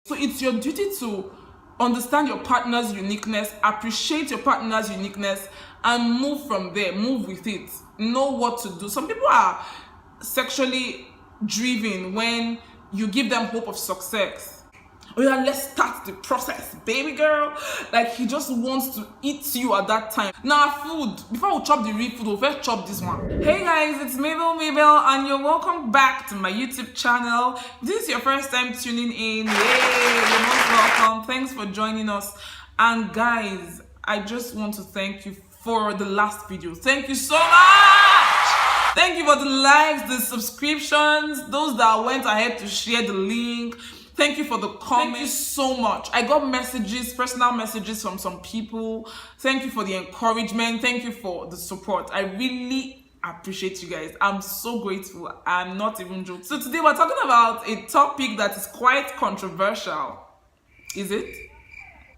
So it's your duty to understand your partner's uniqueness, appreciate your partner's uniqueness, and move from there, move with it, know what to do. Some people are sexually driven when you give them hope of success. Oh yeah, let's start the process, baby girl. Like he just wants to eat you at that time. Now food, before we chop the real food, we'll first chop this one. Hey guys, it's Mabel, and you're welcome back to my YouTube channel. If this is your first time tuning in, yay, you're most welcome. Thanks for joining us. And guys, I just want to thank you for the last video. Thank you so much. Thank you for the likes, the subscriptions, those that went ahead to share the link. Thank you for the comments. Thank you so much. I got messages, personal messages from some people. Thank you for the encouragement. Thank you for the support. I really appreciate you guys. I'm so grateful. I'm not even joking. So today we're talking about a topic that is quite controversial. Is it?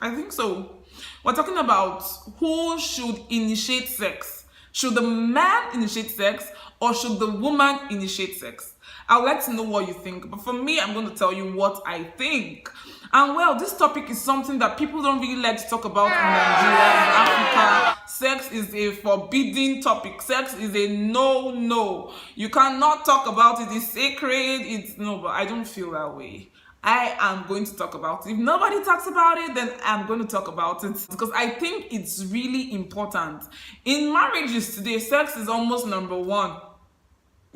I think so. We're talking about who should initiate sex. Should the man initiate sex or should the woman initiate sex? I would like to know what you think, but for me, I'm going to tell you what I think. And well, this topic is something that people don't really like to talk about in Nigeria, in Africa. Sex is a forbidden topic. Sex is a no. You cannot talk about it. It's sacred. No, but I don't feel that way. I am going to talk about it. If nobody talks about it, then I'm going to talk about it because I think it's really important. In marriages today, sex is almost number one.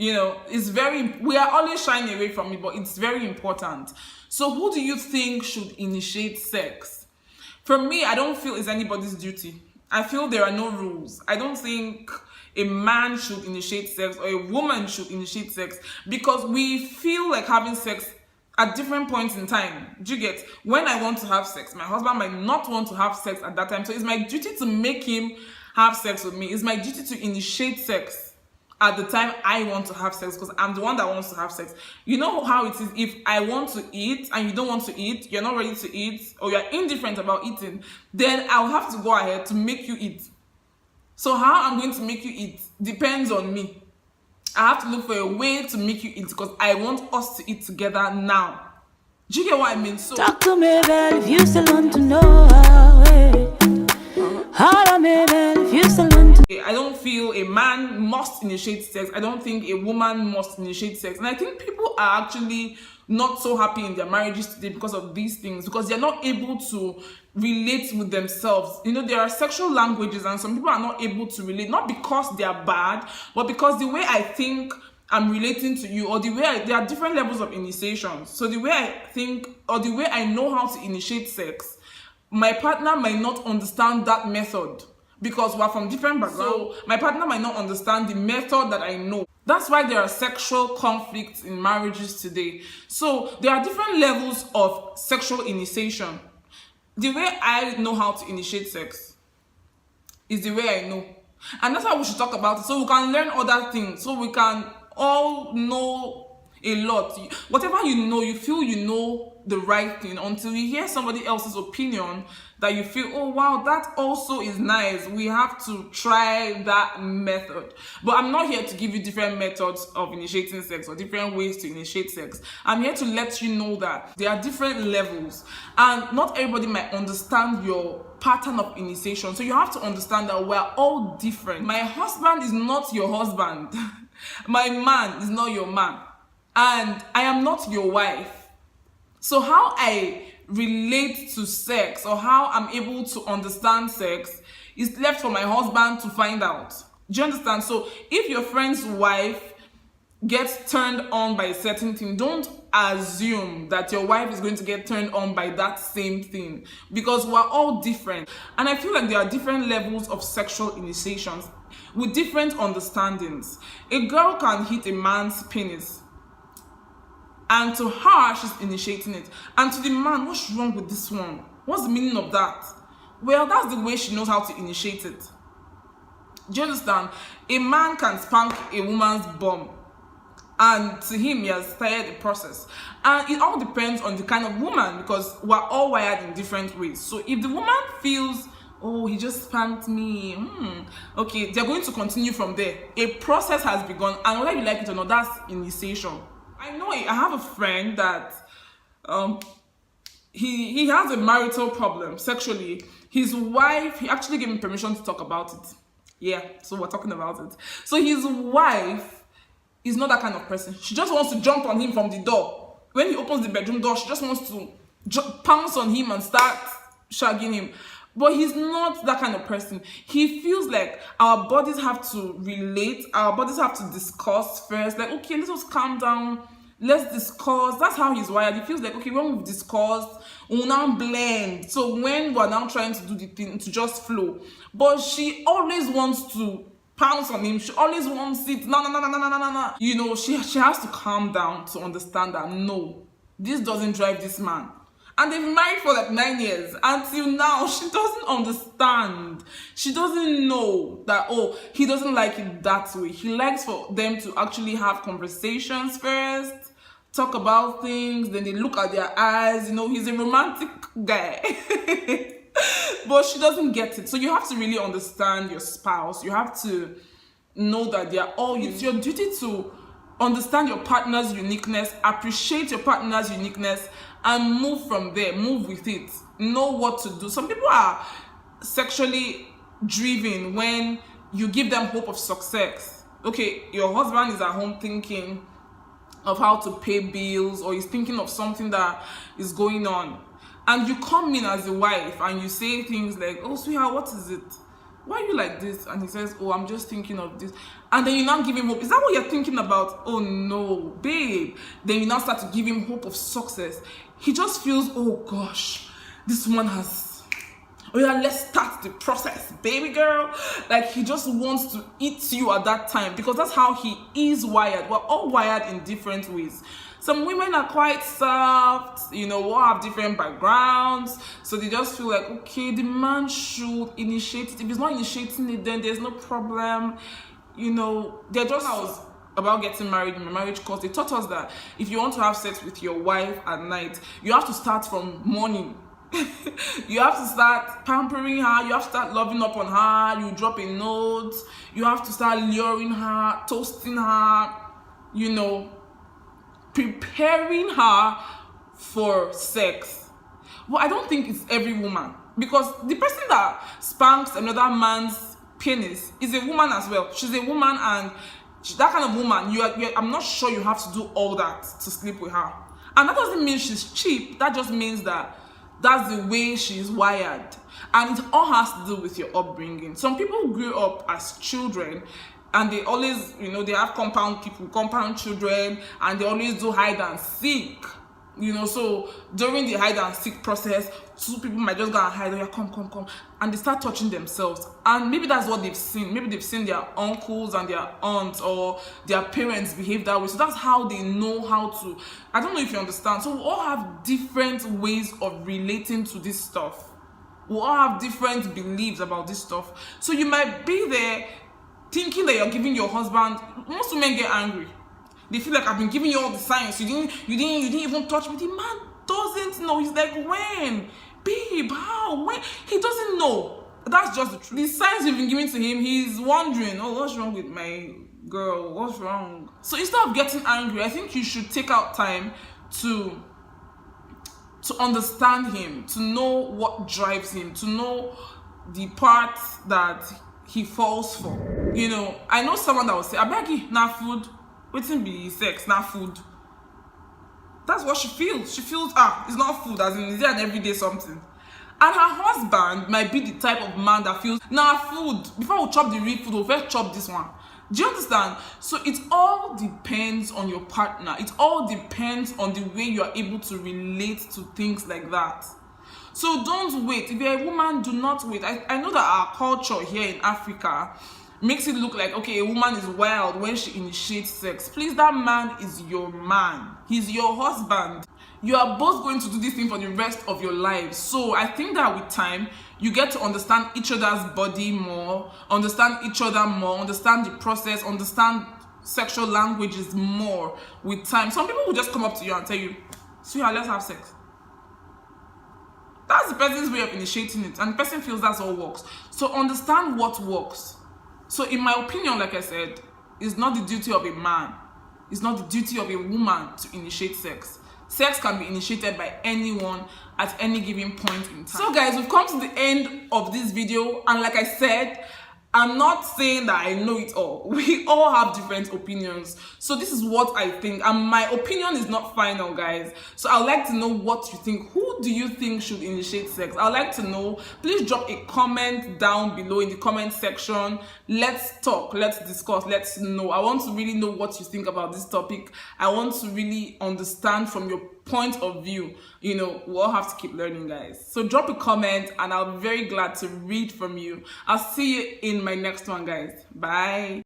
You know, we are always shying away from it, but it's very important. So who do you think should initiate sex? For me, I don't feel it's anybody's duty. I feel there are no rules. I don't think a man should initiate sex or a woman should initiate sex because we feel like having sex at different points in time. Do you get? When I want to have sex, my husband might not want to have sex at that time. So it's my duty to make him have sex with me. It's my duty to initiate sex at the time I want to have sex because I'm the one that wants to have sex. You know how it is if I want to eat and you don't want to eat, you're not ready to eat, or you're indifferent about eating, then I'll have to go ahead to make you eat. So how I'm going to make you eat depends on me. I have to look for a way to make you eat because I want us to eat together now. Do you get what I mean? So talk to me, babe, if you still want to know how me, babe, if you still want to. I don't feel a man must initiate sex. I don't think a woman must initiate sex. And I think people are actually not so happy in their marriages today because of these things, because they're not able to relate with themselves. You know, there are sexual languages and some people are not able to relate, not because they are bad, but because the way I think I'm relating to you, or the way there are different levels of initiation. So the way I think or the way I know how to initiate sex, my partner might not understand that method because we're from different backgrounds. So my partner might not understand the method that I know. That's why there are sexual conflicts in marriages today. So there are different levels of sexual initiation. The way I know how to initiate sex is the way I know. And that's why we should talk about it, so we can learn other things, so we can all know a lot. Whatever you know, you feel you know the right thing until you hear somebody else's opinion that you feel, oh wow, that also is nice. We have to try that method. But I'm not here to give you different methods of initiating sex or different ways to initiate sex. I'm here to let you know that there are different levels and not everybody might understand your pattern of initiation. So you have to understand that we're all different. My husband is not your husband. My man is not your man. And I am not your wife. So how I relate to sex or how I'm able to understand sex is left for my husband to find out. Do you understand? So if your friend's wife gets turned on by a certain thing, don't assume that your wife is going to get turned on by that same thing, because we're all different. And I feel like there are different levels of sexual initiations with different understandings. A girl can hit a man's penis, and to her, she's initiating it. And to the man, what's wrong with this one? What's the meaning of that? Well, that's the way she knows how to initiate it. Do you understand? A man can spank a woman's bum, and to him, he has started a process. And it all depends on the kind of woman, because we're all wired in different ways. So if the woman feels, oh, he just spanked me, okay, they're going to continue from there. A process has begun, and whether you like it or not, that's initiation. I know I have a friend that he has a marital problem sexually. His wife, he actually gave me permission to talk about it. Yeah, so we're talking about it. So his wife is not that kind of person. She just wants to jump on him from the door. When he opens the bedroom door, she just wants to pounce on him and start shagging him. But he's not that kind of person. He feels like our bodies have to relate, our bodies have to discuss first. Like, okay, let's just calm down, let's discuss. That's how he's wired. He feels like, okay, when we've discussed, we'll now blend. So when we're now trying to do the thing, to just flow. But she always wants to pounce on him. She always wants it. No. You know, she has to calm down to understand that, no, this doesn't drive this man. And they've been married for like 9 years. Until now, she doesn't understand. She doesn't know that, oh, he doesn't like it that way. He likes for them to actually have conversations first, talk about things, then they look at their eyes. You know, he's a romantic guy. But she doesn't get it. So you have to really understand your spouse. You have to know that they are all you. It's your duty to understand your partner's uniqueness, appreciate your partner's uniqueness, and move from there, move with it, know what to do. Some people are sexually driven when you give them hope of success. Okay, your husband is at home thinking of how to pay bills, or he's thinking of something that is going on, and you come in as a wife and you say things like, oh sweetheart, what is it? Why are you like this? And he says, oh, I'm just thinking of this. And then you now give him hope. Is that what you're thinking about? Oh no, babe. Then you now start to give him hope of success. He just feels, oh gosh, this one has, oh yeah, let's start the process, baby girl. Like, he just wants to eat you at that time, because that's how he is wired. We're all wired in different ways. Some women are quite soft, you know, all have different backgrounds. So they just feel like, okay, the man should initiate it. If he's not initiating it, then there's no problem. You know, they're just about getting married in the marriage course. They taught us that if you want to have sex with your wife at night, you have to start from morning. You have to start pampering her. You have to start loving up on her. You drop a note. You have to start luring her, toasting her, you know, preparing her for sex. But I don't think it's every woman, because the person that spanks another man's penis is a woman as well. She's a woman, and that kind of woman, I'm not sure you have to do all that to sleep with her. And that doesn't mean she's cheap. That just means that that's the way she's wired. And it all has to do with your upbringing. Some people grew up as children, and they always, you know, they have compound children, and they always do hide and seek. You know, so during the hide and seek process, two people might just go and hide, oh yeah, come, and they start touching themselves. And maybe that's what they've seen. Maybe they've seen their uncles and their aunts or their parents behave that way. So that's how they know how to. I don't know if you understand. So we all have different ways of relating to this stuff. We all have different beliefs about this stuff. So you might be there thinking that you're giving your husband. Most women get angry. They feel like, I've been giving you all the signs. You didn't even touch me. The man doesn't know. He's like, when? Babe, how? When? He doesn't know. That's just the truth. The signs you've been giving to him, he's wondering, oh, what's wrong with my girl? What's wrong? So instead of getting angry, I think you should take out time to understand him, to know what drives him, to know the parts that he falls for. You know, I know someone that will say, I beg you, nah food. Waiting be sex, not food. That's what she feels. She feels, it's not food, as in, is it an everyday something? And her husband might be the type of man that feels, nah, food. Before we chop the real food, we'll first chop this one. Do you understand? So it all depends on your partner. It all depends on the way you are able to relate to things like that. So don't wait. If you're a woman, do not wait. I know that our culture here in Africa makes it look like, okay, a woman is wild when she initiates sex. Please, that man is your man. He's your husband. You are both going to do this thing for the rest of your lives. So I think that with time, you get to understand each other's body more, understand each other more, understand the process, understand sexual languages more with time. Some people will just come up to you and tell you, sweetheart, let's have sex. That's the person's way of initiating it, and the person feels that's all works. So understand what works. So in my opinion, like I said, it's not the duty of a man, it's not the duty of a woman to initiate sex. Sex can be initiated by anyone at any given point in time. So guys, we've come to the end of this video, and like I said, I'm not saying that I know it all. We all have different opinions. So this is what I think, and my opinion is not final, guys. So I'd like to know what you think. Who do you think should initiate sex? I'd like to know. Please drop a comment down below in the comment section. Let's talk, let's discuss, let's know. I want to really know what you think about this topic. I want to really understand from your point of view. You know, we all have to keep learning, guys. So drop a comment and I'll be very glad to read from you. I'll see you in my next one, guys. Bye.